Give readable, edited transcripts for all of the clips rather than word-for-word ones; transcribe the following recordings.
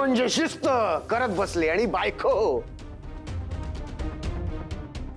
म्हणजे शिस्त करत बसले आणि बायको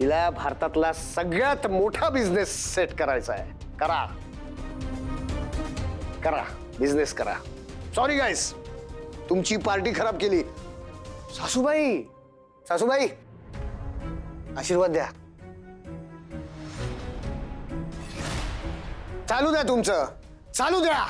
तिला भारतातला सगळ्यात मोठा बिझनेस सेट करायचा आहे. करा करा बिझनेस करा. सॉरी गाईस, तुमची पार्टी खराब केली. सासूबाई सासूबाई आशीर्वाद द्या. चालू द्या तुमचं, चालू द्या.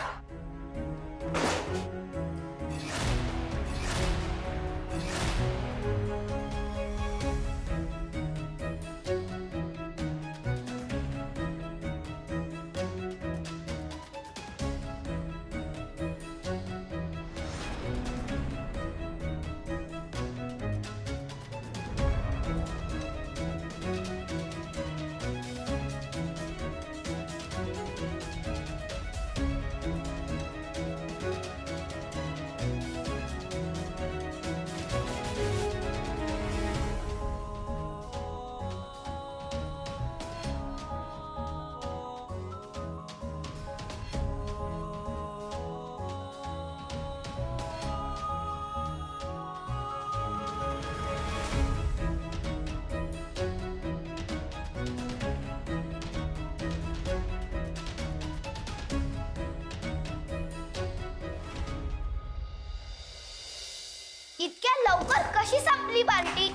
इतक्या लवकर कशी संपली पार्टी?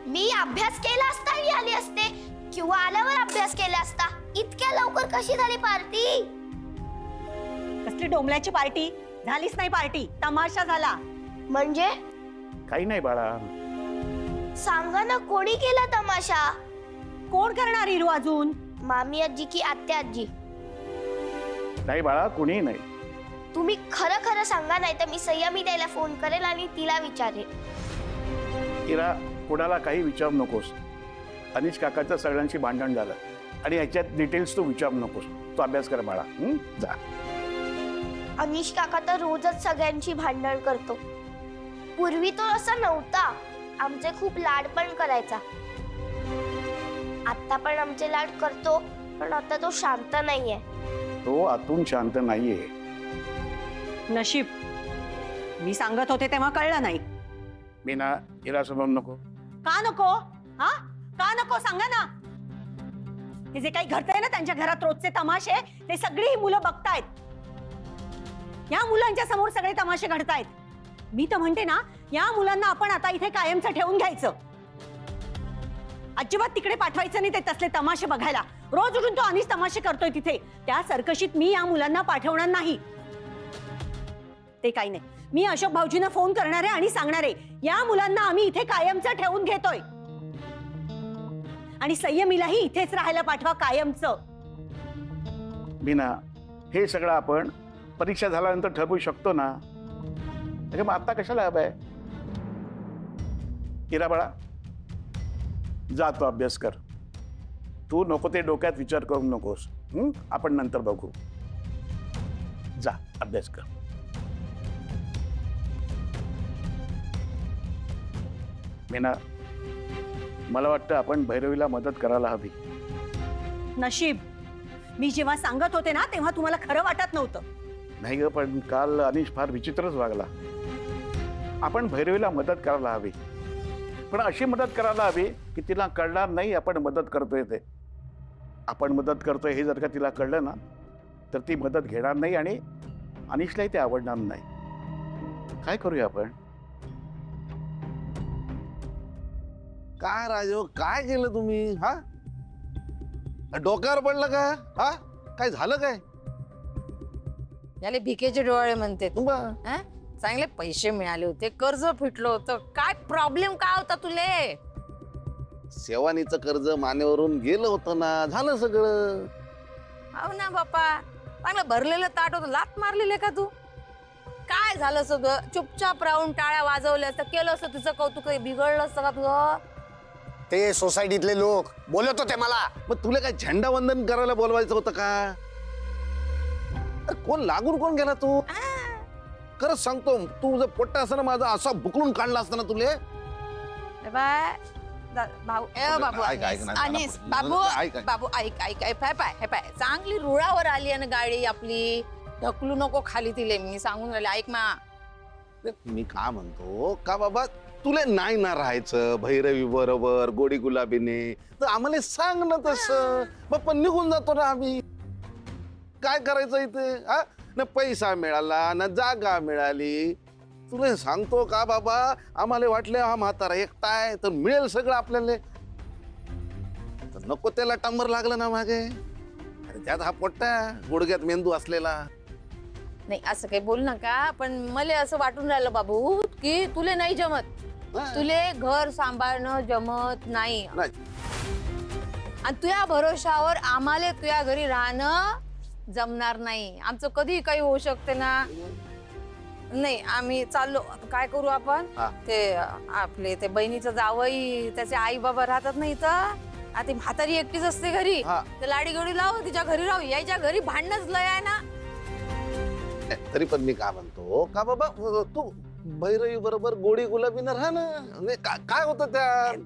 मी अभ्यास केला असता आली असते किंवा आल्यावर अभ्यास केला असता. इतक्या लवकर कशी झाली पार्टी? कसली डोंबल्याची पार्टी? झालीच नाही पार्टी, तमाशा झाला. म्हणजे काही नाही बाळा. सांगा ना, कोणी केला तमाशा? कोण करणार हिरू अजून? मामी आजी की आत्या आजी? नाही बाळा, कुणीही नाही. तुम्ही खरं खरं सांगा, नाही तर मी संयमी त्याला फोन करेल आणि तिला विचारेल. इरा, कोणाला काही विचारू नकोस. अनिश काकाचं सगळ्यांशी भांडण झालं आणि ह्याच्यात डिटेल्स तू विचारू नकोस. तू अभ्यास कर बाळा. जा. अनिश काका तर रोजच सगळ्यांची भांडण करतो. पूर्वी तो असा नव्हता. आमचे खूप लाड पण करायचा. आता पण आमचे लाड करतो, पण आता तो शांत नाहीये. तो आतून शांत नाहीये. नशीब. मी सांगत होते तेव्हा कळलं नाही. मी ना इरा समोर नको. का नको? हा, का नको सांगा ना. हे जे काही घडतंय ना त्यांच्या घरात रोजचे तमाशे, ते सगळी ही मुलं बघतायत. या मुलांच्या समोर सगळे तमाशे घडतायत. मी तर म्हणते ना, या मुलांना आपण आता इथे कायमचं ठेवून घ्यायचं. अजिबात तिकडे पाठवायचं नाही ते तसले तमाशे बघायला. रोज उठून तो अनिश तमाशे करतोय तिथे. त्या सर्कशीत मी या मुलांना पाठवणार नाही. ते काही नाही, मी अशोक भाऊजींना फोन करणार आहे आणि सांगणार आहे, या मुलांना आम्ही इथे कायमचं ठेवून घेतोय आणि संयमीलाही इथेच राहायला पाठवा कायमचं. मीना, हे सगळं आपण परीक्षा झाल्यानंतर ठरवू शकतो ना. मग आता कशाला हवंय? इरा बाळा, जा तू अभ्यास कर. तू नको ते डोक्यात विचार करू नकोस. आपण नंतर बघू. जा अभ्यास कर. मीना, मला वाटतं आपण भैरवीला मदत करायला हवी. नशीब. मी जेव्हा सांगत होते ना तेव्हा तुम्हाला खरं वाटत नव्हतं. नाही ग, पण काल अनिश फार विचित्रच वागला. आपण भैरवीला मदत करायला हवी, पण अशी मदत करायला हवी की तिला कळणार नाही आपण मदत करतोय ते. आपण मदत करतोय हे जर का तिला कळलं ना, तर ती मदत घेणार नाही आणि अनिशलाही ते आवडणार नाही. काय करूया आपण? काय राजू, काय केलं तुम्ही? हा, डोक्यावर पडलं का? हा, काय झालं काय? याले भिकेचे डोळे म्हणते तू. बा, हं? चांगले पैसे मिळाले होते, कर्ज फिटलं होतं. काय प्रॉब्लेम काय होता तुले? सेवानीचं कर्ज मानेवरून गेलं होतं ना, झालं सगळं. हो ना बापा, चांगलं भरलेलं ताट होतं. लात मारलेले का तू? काय झालं सगळं? चुपचाप राहून टाळ्या वाजवल्या असतं, केलं असतं तुझं कौतुक, काही बिघडलं असतं का तुझं? ते सोसायटीतले लोक बोलत होते मला. मग तुला काय झेंडावंदन करायला बोलवायचं होतं का? अरे कोण लागून कोण गेला तू? खरंच सांगतो, तू जर पोट्टा असं ना माझा असा बुकळून काढला असता ना तुले. भाऊ बाबू ऐक, ऐक ना, अनिस ना, बाबू ऐक, ऐक. बाबू ऐक ऐक ऐक पाय पाय हे पाय, चांगली रुळावर आली आणि गाडी आपली. ढकलू नको खाली तिले, मी सांगून राहिले. ऐक मा, मी का म्हणतो का बाबा, तुला नाही ना राहायचं भैरवी बरोबर गोडी गुलाबीने, तर आम्हाला सांग ना तसं. बाप्पा निघून जातो ना आम्ही. काय करायचं इथे? हा ना पैसा मिळाला ना जागा मिळाली. तुला सांगतो का बाबा, आम्हाला वाटलं हा म्हातारा एकटा आहे तर मिळेल सगळं आपल्याला, तर नको त्याला टांबर लागलं ना मागे. अरे त्यात हा पोट्टा गुडघ्यात मेंदू असलेला. नाही असं काही बोल नका, पण मला असं वाटून राहिलं बाबू की तुले नाही जमत, तुले घर सांभाळणं जमत नाही. आणि तुझ्या भरोशावर आम्हाला तुझ्या घरी राहणं जमणार नाही. आमचं कधी काही होऊ शकते ना. नाही आम्ही चाललो. काय करू आपण? ते आपले ते बहिणीचं जावई त्याचे आई बाबा राहतात ना इथं. ती म्हातारी एकटीच असते घरी. तर लाडी गोडी लाव, तिच्या घरी राहू. यायच्या घरी भांडणच लय आहे ना. तरी पण मी काय म्हणतो का बाबा, तू भैरवी बरोबर गोडी गुलाबीनं राहा ना. काय होतं त्यात?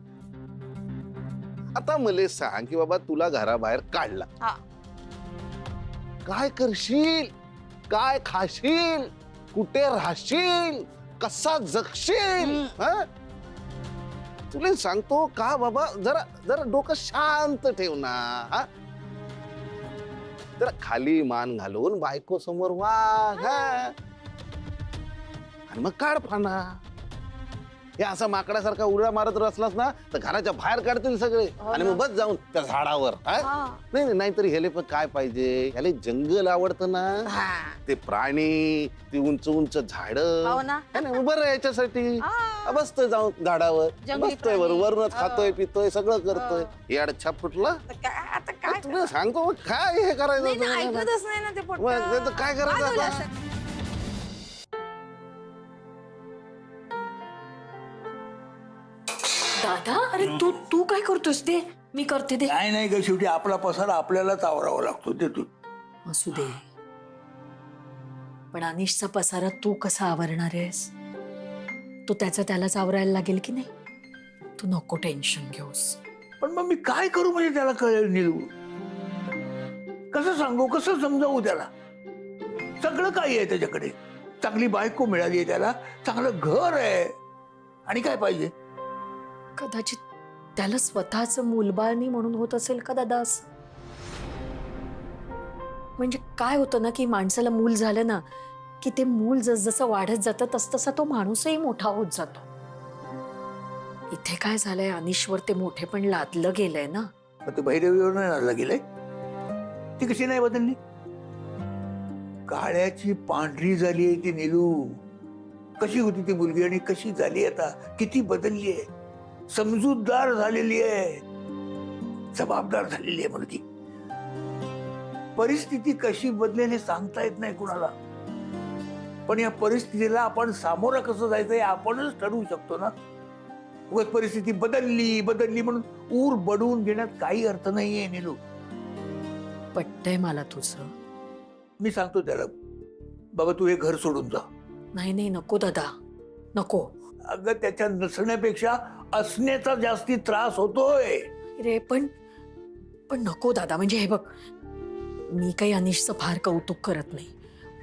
आता मला सांग की बाबा, तुला घराबाहेर काढला, काय करशील, काय खाशील, कुठे राहशील, कसा जगशील? तुला सांगतो का बाबा, जरा जरा डोकं शांत ठेव ना. जरा खाली मान घालून बायको समोर वाग, आणि मग काढ फाना. हे असा माकडासारखा उड्या मारत असलास ना तर घराच्या बाहेर काढतील सगळे. आणि मग बस जाऊन त्या झाडावर. नाही नाहीतरी ह्याले पण काय पाहिजे, ह्याले जंगल आवडतं ना, ते प्राणी, ती उंच उंच झाड. बरं याच्यासाठी बसतोय जाऊन झाडावर, बसतोय वरूनच खातोय पितोय सगळं करतोय. याड छाप फुटला. तुला सांगतो काय हे करायचं, ऐकतच नाही ना ते. काय करायचं आता? दादा, अरे तू तू काय करतोस? ते मी करते ते. काय नाही ग, शेवटी आपला पसारा आपल्यालाच आवरावा लागतो. ते तू असू दे, पण अनिशचा पसारा तू कसा आवरणार आहेस? तो त्याचा त्यालाच आवरायला लागेल की नाही. तू नको टेन्शन घेऊस. पण मग मी काय करू म्हणजे त्याला कळेल नीलू? कसं सांगू, कसं समजावू त्याला? सगळं काही आहे त्याच्याकडे. चांगली बायको मिळाली आहे त्याला, चांगलं घर आहे, आणि काय पाहिजे? कदाचित त्याला स्वतःच मूलबाळणी म्हणून होत असेल का दादा? म्हणजे काय होतं ना की माणसाला मूल झालं ना की ते मूल जसजसं वाढत जातं तसतसा तो माणूसही मोठा होत जातो. इथे काय झालंय, अनिशवर ते मोठे पण लादलं गेलंय ना. ते भैरवीवर नाही लादलं गेलंय. ती कशी नाही बदलली? काळ्याची पांढरी झाली आहे ती नीलू. कशी होती ती मुलगी आणि कशी झाली आता, किती बदलली आहे. समजूतदार झालेली आहे, जबाबदार झालेली आहे मुलगी. परिस्थिती कशी बदलेल हे सांगता येत नाही कुणाला, पण या परिस्थितीला आपण सामोरं कसं जायचं हे आपणच ठरवू शकतो ना. उगाच परिस्थिती बदलली बदलली म्हणून ऊर बडवून घेण्यात काही अर्थ नाहीये नीलू. पटतंय मला तुझं. मी सांगतो त्याला, बाबा तू हे घर सोडून जा. नाही नाही, नको दादा, नको. अगं त्याच्या नसण्यापेक्षा असण्याचा जास्ती त्रास होतोय रे. पण नको दादा. म्हणजे हे बघ, मी काही अनिशचं फार कौतुक करत नाही.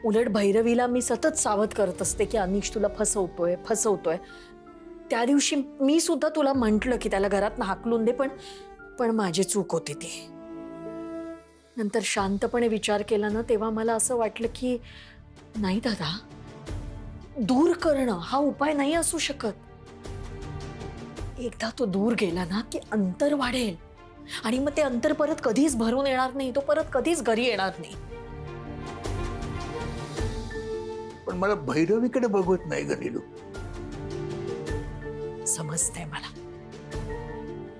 उलट भैरवीला मी सतत सावध करत असते की अनिश तुला फसवतोय. त्या दिवशी मी सुद्धा तुला म्हंटल की त्याला घरात हाकलून दे, पण माझी चूक होती ती. नंतर शांतपणे विचार केला ना, तेव्हा मला असं वाटलं की नाही दादा, दूर करणं हा उपाय नाही असू शकत. एकदा तो दूर गेला ना की अंतर वाढेल, आणि मग ते अंतर परत कधीच भरून येणार नाही. तो परत कधीच घरी येणार नाही. पण मला भैरवीकडे बघवत नाही ग नीलू. समजतंय मला,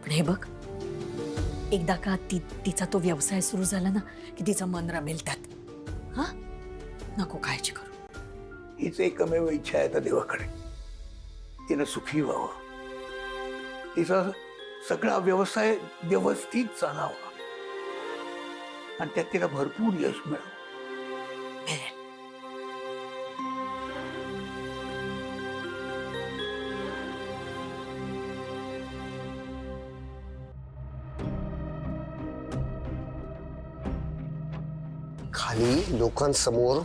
पण हे बघ, एकदा का तिचा तो व्यवसाय सुरू झाला ना की तिचं मन रमेल त्यात. हा, नको काळजी करू. हीच एकमेव इच्छा आहे त्या देवाकडे, तिनं सुखी व्हावं, तिचा सगळा व्यवसाय व्यवस्थित चालावा, आणि त्यात तिला भरपूर यश मिळावं. खाली लोकांसमोर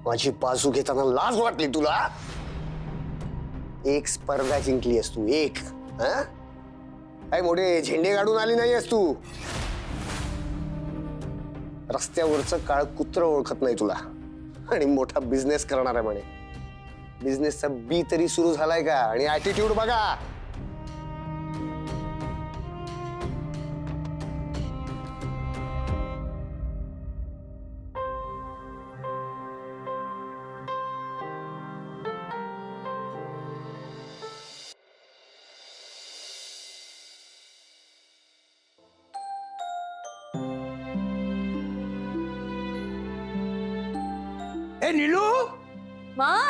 माझी बाजू घेताना लाज वाटली तुला? एक स्पर्धा जिंकली आहेस तू, एक. हा? काय मोठे झेंडे काढून आली नाही आहेस तू. रस्त्यावरचं काळ कुत्र ओळखत नाही तुला आणि मोठा बिझनेस करणार आहे म्हणे. बिझनेसचा बी तरी सुरू झालाय का? आणि ऍटिट्यूड बघा. ए नीलू,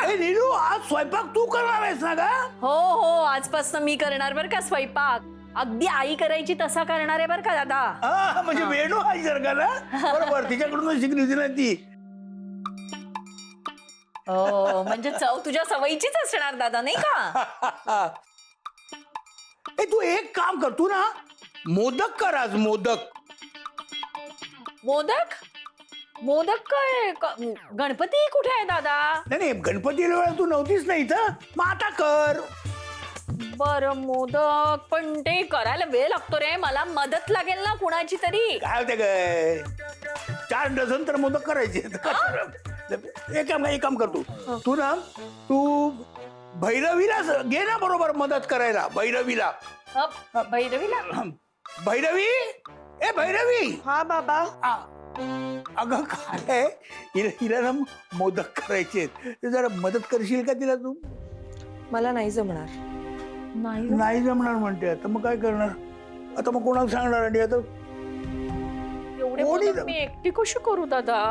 ए नीलू, आज स्वयंपाक तू करणार आहेस ना गा? हो हो, आजपासून मी करणार बर का स्वयंपाक. अगदी आई करायची तसा करणार आहे बर का दादा. हा, म्हणजे वेणू आहे जर का ना. बरोबर, तिच्याकडून शिकली होती ना ती. हो, म्हणजे चव तुझ्या सवयीचीच असणार दादा, नाही का? ए तू एक काम कर, तू ना मोदक कर आज, मोदक. मोदक मोदक काय गणपती कुठे आहे दादा? नाही नाही, गणपतीला वेळा तू नव्हतीस ना इथं, मग आता कर. बर मोदक, पण ते करायला वेळ लागतो रे. मला मदत लागेल ना कुणाची तरी. काय होते काय, 4 डझन तर मोदक करायचे. एक काम कर, तू ना तू भैरवीला घे ना बरोबर मदत करायला. भैरवीला. भैरवीला? भैरवी, ए भैरवी. हा बाबा. अगं काय, हिला ना मोदक करायचे, ते जरा मदत करशील का तिला तू? मला नाही जमणार. नाही जमणार म्हणते. आता मग काय करणार? आता मग कोणाला सांगणार? आणि आता एवढे कोणी- मोदक मी एकटी कशी करू दादा?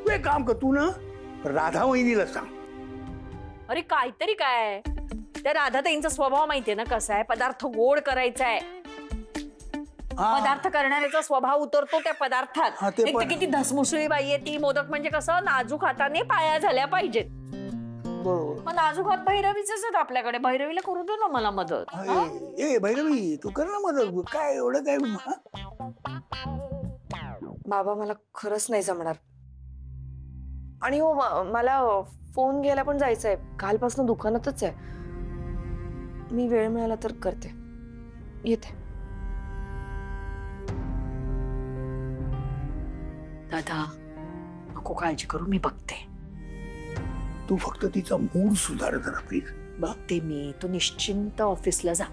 तू एक काम कर, तू ना राधा वहिनीला सांग. अरे काहीतरी काय, त्या राधाताईंचा स्वभाव माहितीये ना कसा आहे. पदार्थ गोड करायचा आहे. हा. पदार्थ करणाऱ्याचा स्वभाव उतरतो त्या हा, पदार्थात. ते एक तर पण. किती धसमुसळी बाई आहे ती. मोदक म्हणजे कसं नाजूक हाताने पाया झाल्या पाहिजेत. बरोबर. मग नाजूक हात भैरवीच आहेत आपल्याकडे. भैरवीला करू दे ना मला मदत. हा? ए भैरवी, तू कर ना मदत. काय एवढं काय? बाबा मला खरंच नाही जमणार. आणि हो मला फोन घ्यायला पण जायचंय. कालपासून दुकानातच आहे. मी वेळ मिळाला तर करते. येते. दादा नको काळजी करू, मी बघते. तू फक्त तिचा मूड सुधार जरा प्लीज. बघते मी. तू निश्चिंत ऑफिसला जा.